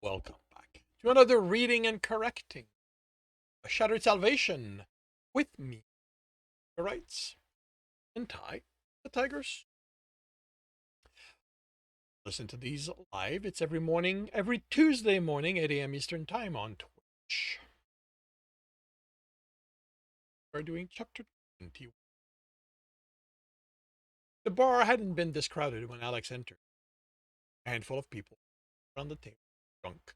Welcome back to another reading and correcting a shattered salvation with me, the rights, and Ty, the Tigers. Listen to these live. It's every morning, every Tuesday morning, 8 a.m. Eastern Time on Twitch. We're doing chapter 21. The bar hadn't been this crowded when Alex entered. A handful of people around the table, drunk.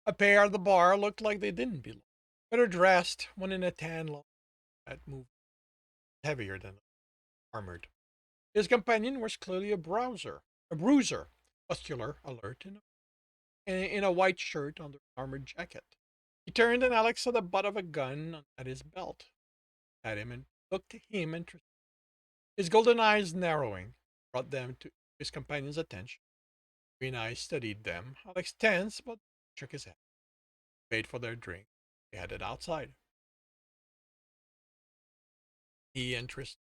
A pair at the bar looked like they didn't belong. Better dressed, one in a tan long that moved heavier than armored. His companion was clearly a bruiser, muscular, alert, in a white shirt under an armored jacket. He turned and Alex saw the butt of a gun at his belt. At him and looked to him interested. His golden eyes narrowing brought them to his companion's attention. Green eyes studied them. Alex tensed, but shook his head. Paid for their drink. They headed outside. He and Tristan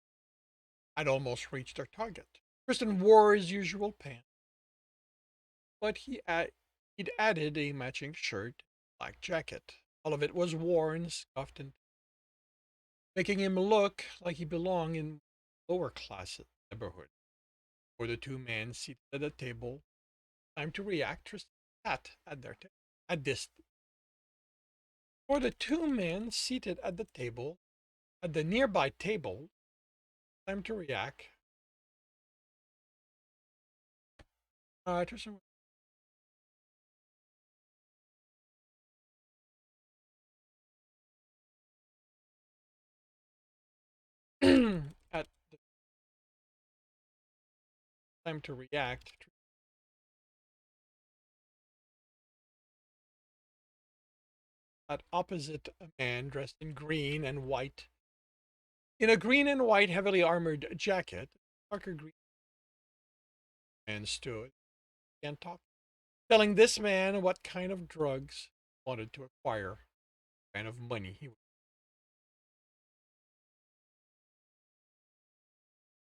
had almost reached their target. Tristan wore his usual pants, but he'd added a matching shirt, black jacket. All of it was worn, scuffed, and making him look like he belonged in lower class neighborhood. For the two men seated at the table, time to react. Tristan sat at their table. At this, for the two men seated at the table, at the nearby table, time to react. Tristan at the time to react. At opposite a man dressed in green and white, in a green and white heavily armored jacket, darker green man stood and talked, telling this man what kind of drugs he wanted to acquire, what kind of money he would.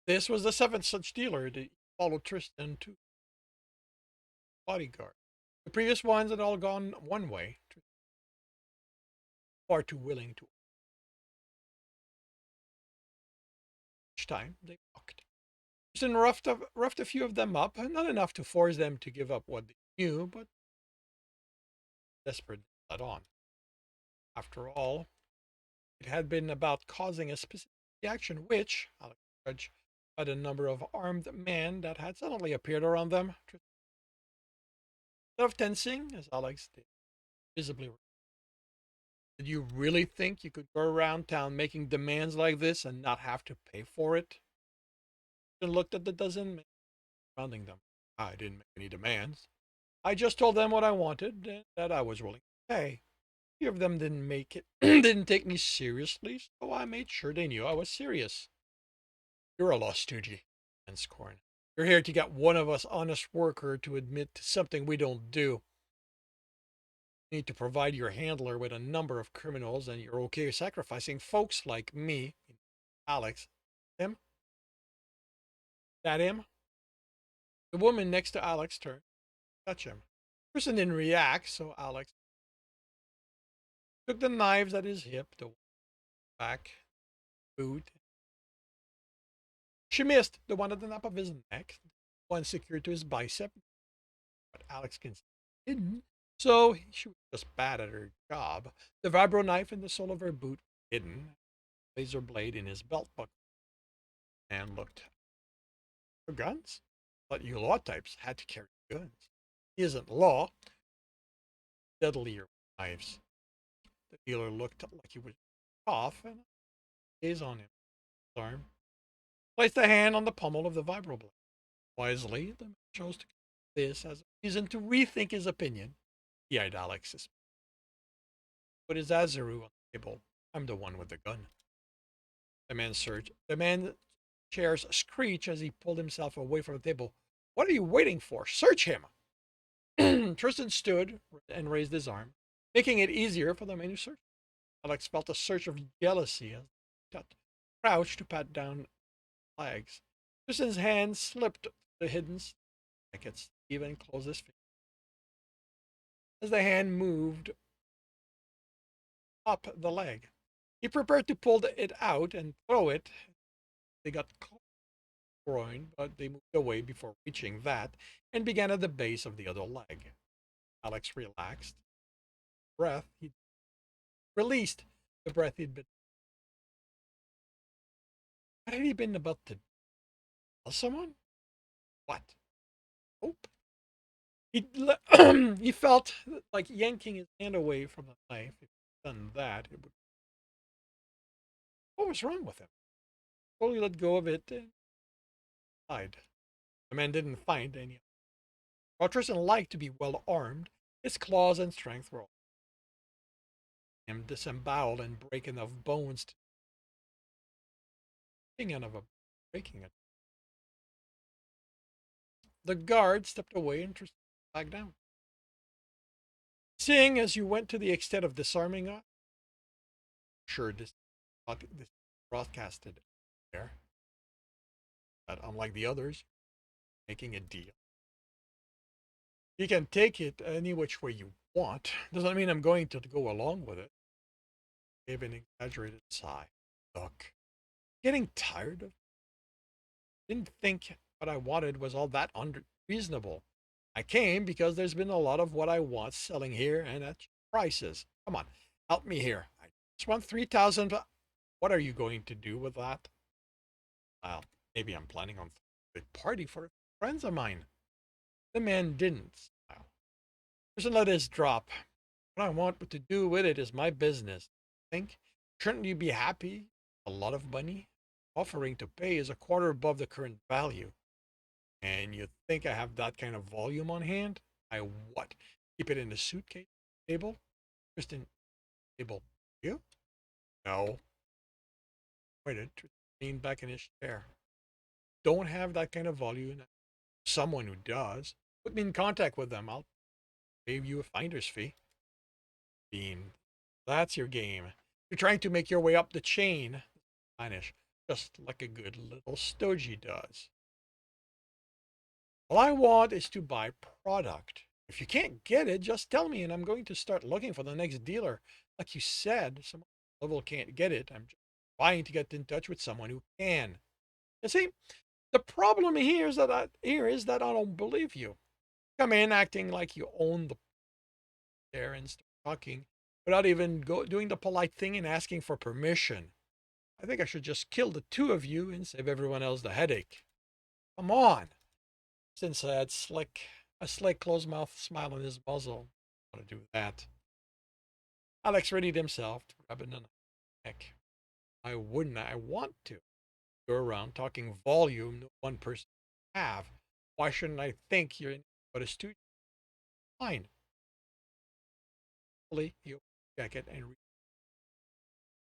This was the seventh such dealer that followed Tristan to bodyguard. The previous ones had all gone one way, far too willing to. Each time they walked. Tristan roughed a few of them up, not enough to force them to give up what they knew, but desperate to let on. After all, it had been about causing a specific reaction, which, Alex judged by the number of armed men that had suddenly appeared around them. Instead of tensing, as Alex did, visibly. Did you really think you could go around town making demands like this and not have to pay for it? Then looked at the dozen men surrounding them. I didn't make any demands. I just told them what I wanted and that I was willing to pay. Few of them didn't make it, didn't take me seriously, so I made sure they knew I was serious. You're a lost stoogie, and scorn. You're here to get one of us honest worker to admit to something we don't do. You need to provide your handler with a number of criminals, and you're okay sacrificing folks like me, Alex. Him? That him? The woman next to Alex turned to touch him. Person didn't react, so Alex took the knives at his hip, the back, boot. She missed the one at the nape of his neck, one secured to his bicep, but Alex didn't. So she was just bad at her job. The vibro knife in the sole of her boot hidden, laser blade in his belt buckle, and looked for guns. But you law types had to carry guns. He isn't law. Deadlier knives. The dealer looked like he would cough and gaze on him. His arm placed a hand on the pommel of the vibro blade. Wisely, the man chose to this as a reason to rethink his opinion. He eyed Alex's. Put his Azaru on the table. I'm the one with the gun. The man surged. The man chair's screech as he pulled himself away from the table. What are you waiting for? Search him! Tristan stood and raised his arm, making it easier for the man to search. Alex felt a surge of jealousy as he crouched to pat down flags. Tristan's hand slipped the hidden jackets, even closed his fingers. as the hand moved up the leg. He prepared to pull it out and throw it. They got groin, but they moved away before reaching that and began at the base of the other leg. Alex relaxed. Breath, he released the breath he'd been. What had he been about to tell someone? What? Hope? He he felt like yanking his hand away from the knife. If he'd done that, it would. What was wrong with him? Slowly let go of it and died. The man didn't find any. While Tristan liked to be well armed, his claws and strength were all him disemboweled and break enough bones to breaking out of a breaking it. The guard stepped away and Tristan back down. Seeing as you went to the extent of disarming us, sure this broadcasted there, but unlike the others, making a deal. You can take it any which way you want. Doesn't mean I'm going to go along with it. Gave an exaggerated sigh. Look, getting tired of. Didn't think what I wanted was all that unreasonable. I came because there's been a lot of what I want selling here and at prices. Come on, help me here. I just want 3,000. What are you going to do with that? Well, maybe I'm planning on a big party for friends of mine. The man didn't smile. Just let his drop. What I want to do with it is my business. Think, shouldn't you be happy? A lot of money offering to pay is a quarter above the current value. And you think I have that kind of volume on hand? I what? Keep it in the suitcase table? Just in table. You? No. Wait, leaned back in his chair. Don't have that kind of volume. Someone who does. Put me in contact with them. I'll pay you a finder's fee. Bean. That's your game. You're trying to make your way up the chain. Spanish. Just like a good little stodgy does. All I want is to buy product. If you can't get it, just tell me and I'm going to start looking for the next dealer. Like you said, someone level can't get it. I'm just trying to get in touch with someone who can. You see, the problem here is that I don't believe you. Come in acting like you own the there and start talking without even doing the polite thing and asking for permission. I think I should just kill the two of you and save everyone else the headache. Come on. Since I had a slick closed mouth smile on his muzzle. I want to do that. Alex readied himself to rub it in the neck. Why wouldn't I want to? Go around talking volume no one person have. Why shouldn't I think you're but a student? Fine. He opened his jacket and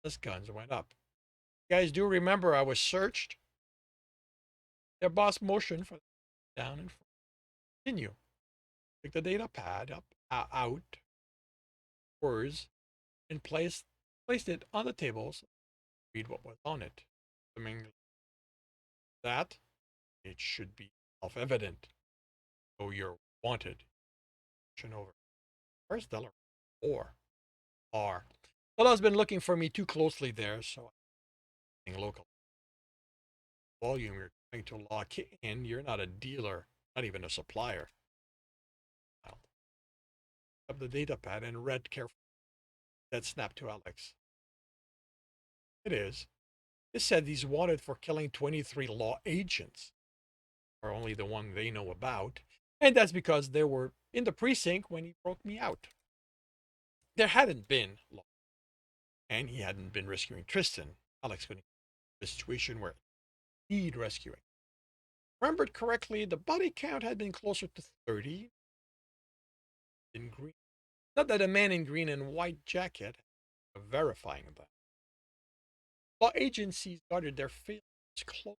his guns went up. You guys do remember I was searched? Their boss motioned for down and continue. Took the data pad up out words and placed it on the table so read what was on it. Assuming that it should be self-evident. So you're wanted. Over. Where's Delaware? Or R. Stella's been looking for me too closely there, so I'm local. Volume you're trying to lock in, you're not a dealer, not even a supplier. Well, up the data pad and read carefully. That snapped to Alex. It is. It said he's wanted for killing 23 law agents, or only the one they know about, and that's because they were in the precinct when he broke me out. There hadn't been law, and he hadn't been rescuing Tristan. Alex couldn't get a situation where he'd rescuing. Remembered correctly, the body count had been closer to 30 in green. Not that a man in green and white jacket verifying that. Law agencies guarded their fields close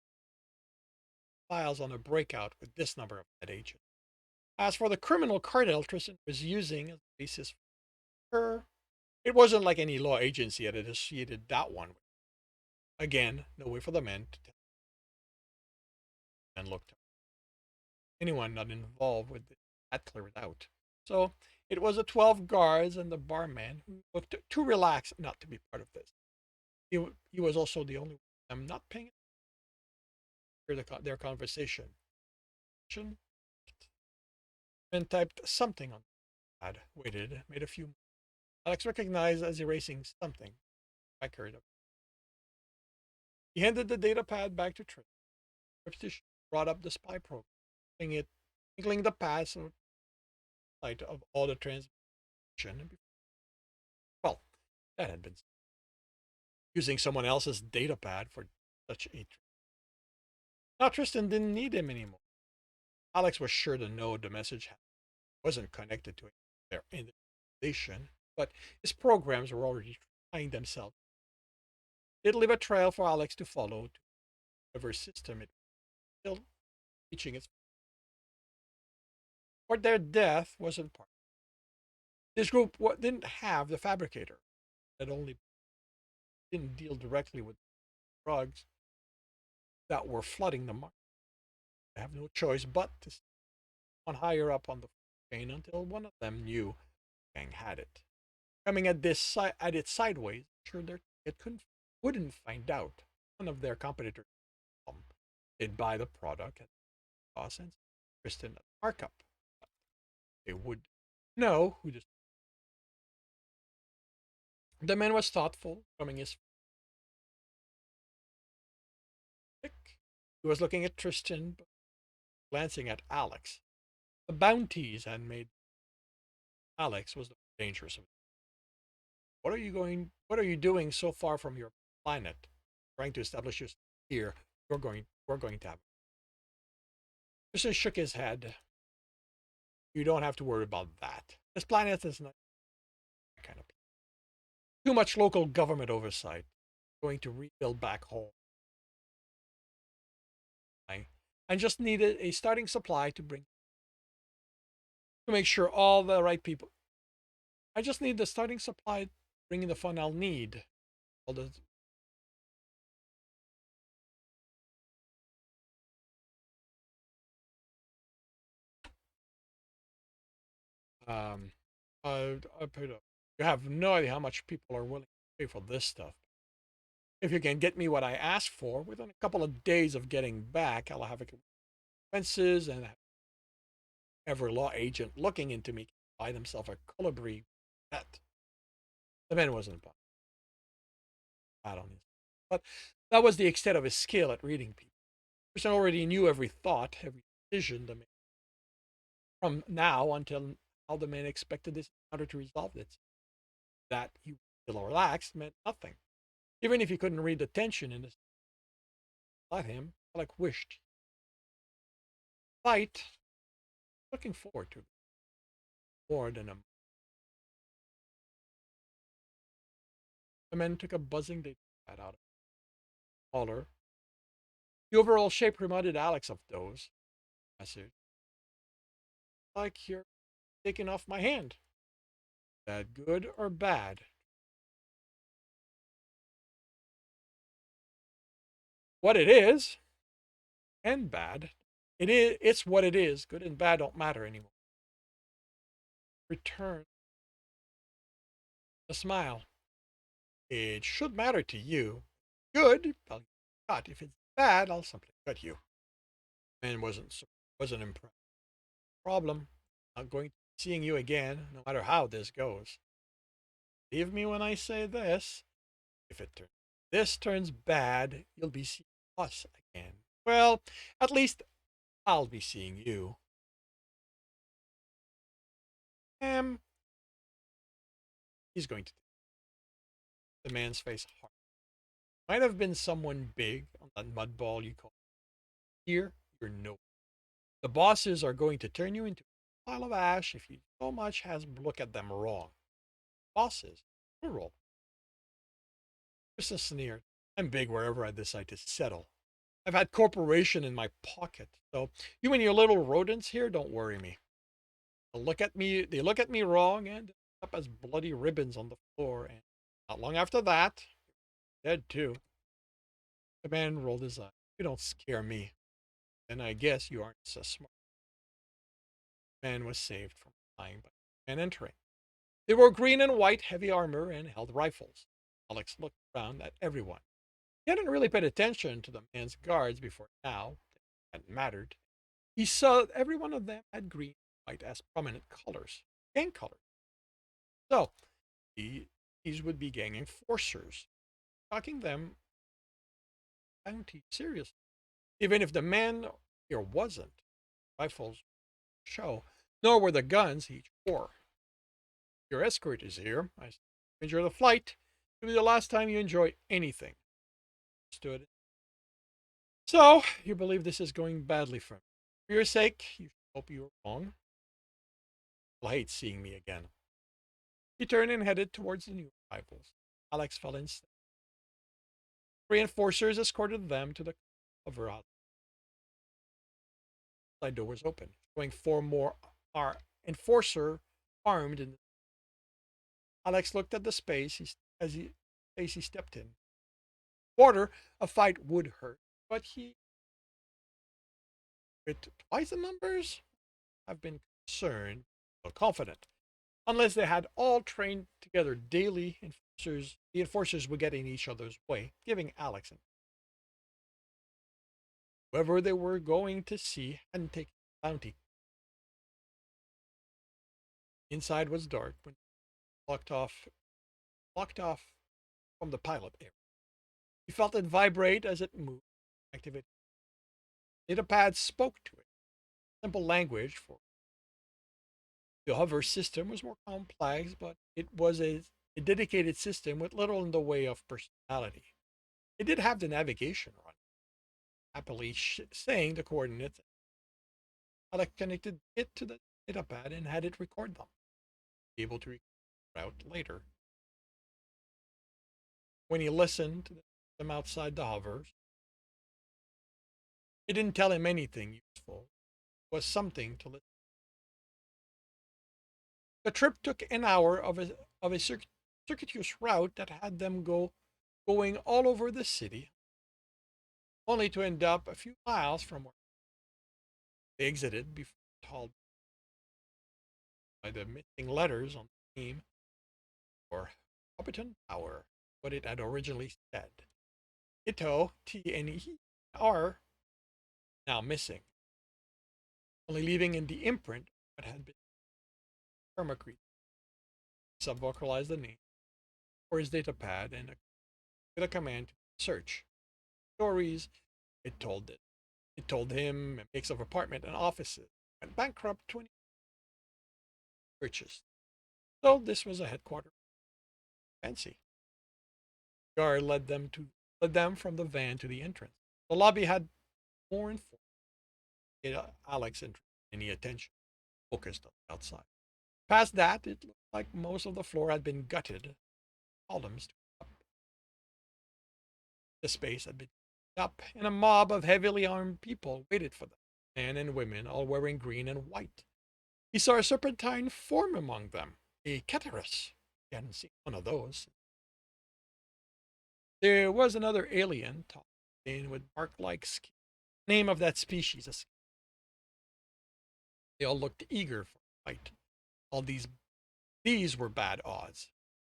files on a breakout with this number of head agents. As for the criminal cartel Tristan was using as a basis for her, it wasn't like any law agency had associated that one with. Again, no way for the men to tell. And looked. Anyone not involved with it had cleared out. So It was the 12 guards and the barman who looked too relaxed not to be part of this. He was also the only one of them not paying attention to their conversation. And typed something on the pad, waited, made a few. Alex recognized as erasing something. Record. He handed the data pad back to Tristan. Repetition brought up the spy program, twinkling the password light of all the transmission. Well, that had been using someone else's data pad for such a. Now Tristan didn't need him anymore. Alex was sure to know the message wasn't connected to their organization, but his programs were already trying themselves. It'd leave a trail for Alex to follow to whatever system it was still reaching its. But their death wasn't part. This group didn't have the fabricator. That only didn't deal directly with drugs that were flooding the market. They have no choice but to stay on higher up on the chain until one of them knew the gang had it. Coming at it sideways, sure it wouldn't find out. None of their competitors they'd buy the product at cost and Tristan at markup. They would know who the man was thoughtful, coming his pick. He was looking at Tristan, but glancing at Alex. The bounties had made Alex was the dangerous of it. What are you doing so far from your planet? Trying to establish yourself here. We're going to have. Tristan shook his head. You don't have to worry about that. This planet is not that kind of place. Too much local government oversight. Going to rebuild back home. I just needed a starting supply to make sure all the right people. I just need the starting supply, bringing the fun I'll need. All the I put up. You have no idea how much people are willing to pay for this stuff. If you can get me what I asked for within a couple of days of getting back, I'll have expenses and every law agent looking into me can buy themselves a colibri pet. The man wasn't bad on his, but that was the extent of his skill at reading people. The person already knew every thought, every decision the man, from now until how the man expected this encounter to resolve it. That he was still relaxed meant nothing. Even if he couldn't read the tension in his let him, like wished. Fight, looking forward to it more than a. The man took a buzzing data pad out of the collar. The overall shape reminded Alex of those. Message. Like you're taking off my hand. That good or bad? What it is, and bad. It's what it is. Good and bad don't matter anymore. Return a smile. It should matter to you. Good, I'll cut. If it's bad, I'll simply cut you. Man wasn't impressed. Problem. Not going to be seeing you again, no matter how this goes. Believe me when I say this. If this turns bad, you'll be seeing us again. Well, at least I'll be seeing you. He's going to. The man's face hard. Might have been someone big on that mud ball you call. Here, you're no. The bosses are going to turn you into a pile of ash if you so much as look at them wrong. Bosses, plural. Just a sneer. I'm big wherever I decide to settle. I've had corporation in my pocket, so you and your little rodents here don't worry me. They look at me wrong and up as bloody ribbons on the floor, and not long after that, dead too. The man rolled his eye. You don't scare me. And I guess you aren't so smart. The man was saved from lying, but and entering. They wore green and white heavy armor and held rifles. Alex looked around at everyone. He hadn't really paid attention to the man's guards before now. It hadn't mattered. He saw that every one of them had green and white as prominent colors, gang colors. So these would be gang enforcers, talking them bounty seriously. Even if the man here wasn't, rifles show, nor were the guns he wore. Your escort is here. I enjoy the flight. It'll be the last time you enjoy anything. Stood. So you believe this is going badly for me. For your sake, you hope you are wrong. I'll hate seeing me again. He turned and headed towards the new arrivals. Alex fell in step. Reinforcers escorted them to the cover out. The side door was open, showing four more enforcer armed. And Alex looked at the space he stepped in. Water, a fight would hurt, but he with twice the numbers have been concerned or confident. Unless they had all trained together daily, the enforcers would get in each other's way, giving Alex and whoever they were going to see hadn't taken the bounty. Inside was dark when blocked off from the pilot area. He felt it vibrate as it moved. Activity. Data pad spoke to it. Simple language for the hover system was more complex, but it was a dedicated system with little in the way of personality. It did have the navigation run, happily saying the coordinates. Alex connected it to the data pad and had it record them, able to record the route later. When he listened to them outside the hovers, it didn't tell him anything useful. It was something to listen. The trip took an hour of a circuitous route that had them going all over the city, only to end up a few miles from where they exited before told by the missing letters on the name or Hobbiton Tower, what it had originally said. Ito, T and E are now missing, only leaving in the imprint what had been permacrete. Sub-vocalized the name for his data pad and with a command to search. Stories it told it. It told him a mix of apartment and offices went bankrupt 20 purchased. So this was a headquarters. Fancy. Guard led them from the van to the entrance. The lobby had more informed. Alex and any attention focused on the outside. Past that, it looked like most of the floor had been gutted. Columns up. The space had been up, and a mob of heavily armed people waited for them, men and women, all wearing green and white. He saw a serpentine form among them, a caterus. He hadn't seen one of those. There was another alien, tall and with bark-like skin. Name of that species. They all looked eager for a fight. All these were bad odds.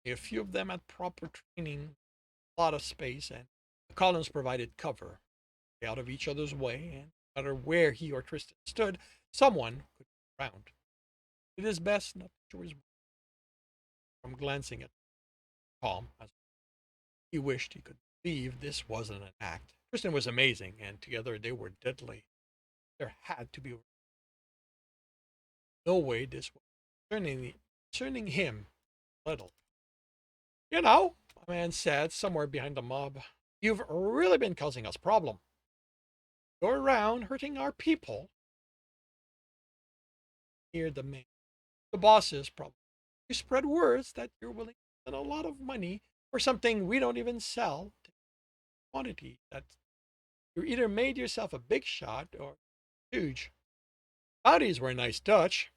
A few of them had proper training, a lot of space, and the columns provided cover. Out of each other's way, and no matter where he or Tristan stood, someone could be around. It is best not to show his from glancing at Tom as he wished he could believe this wasn't an act. Tristan was amazing, and together they were deadly. There had to be no way this was concerning him little. You know, a man said somewhere behind the mob, you've really been causing us problem. You're around hurting our people. Hear the man. The boss's problem. You spread words that you're willing to spend a lot of money for something we don't even sell to quantity that you either made yourself a big shot or huge. Bounties were a nice touch.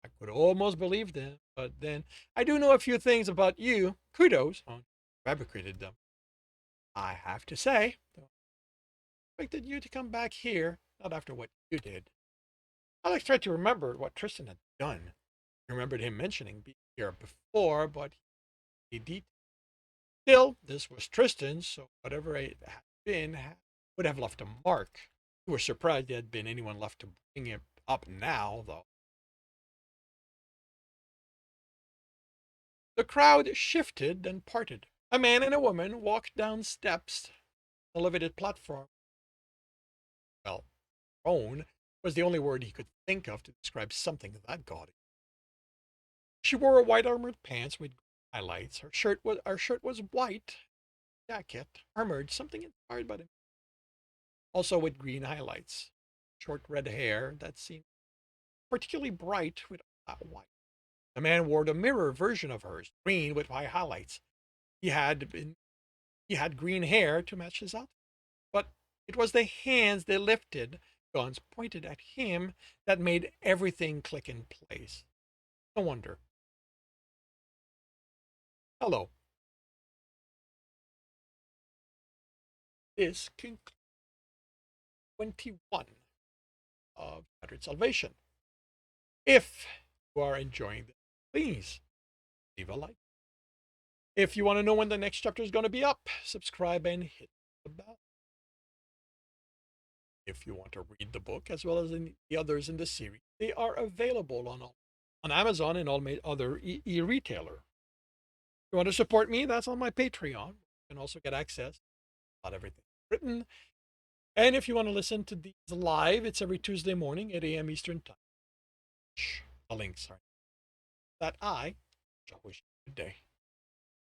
I could almost believe them, but then I do know a few things about you. Kudos on fabricated them. I have to say, though, I expected you to come back here, not after what you did. Alex tried to remember what Tristan had done. I remembered him mentioning being here before, but he detailed. Still, this was Tristan, so whatever it had been would have left a mark. We were surprised there had been anyone left to bring him up now, though. The crowd shifted and parted. A man and a woman walked down steps. The elevated platform, well, "own" was the only word he could think of to describe something that gaudy. She wore a white armored pants with highlights. Her shirt was white, jacket, armored, something inspired by them, also with green highlights. Short red hair that seemed particularly bright with white. The man wore the mirror version of hers, green with white highlights. He had been, he had green hair to match his outfit, but it was the hands they lifted, guns pointed at him, that made everything click in place. No wonder. Hello. This concludes 21 of Shattered Salvation. If you are enjoying this, please leave a like. If you want to know when the next chapter is going to be up, subscribe and hit the bell. If you want to read the book as well as the others in the series, they are available on Amazon and all other e-retailer. If you want to support me, that's on my Patreon. You can also get access to about everything written. And if you want to listen to these live, it's every Tuesday morning at 8 a.m. Eastern Time. The links are that I shall wish you a good day.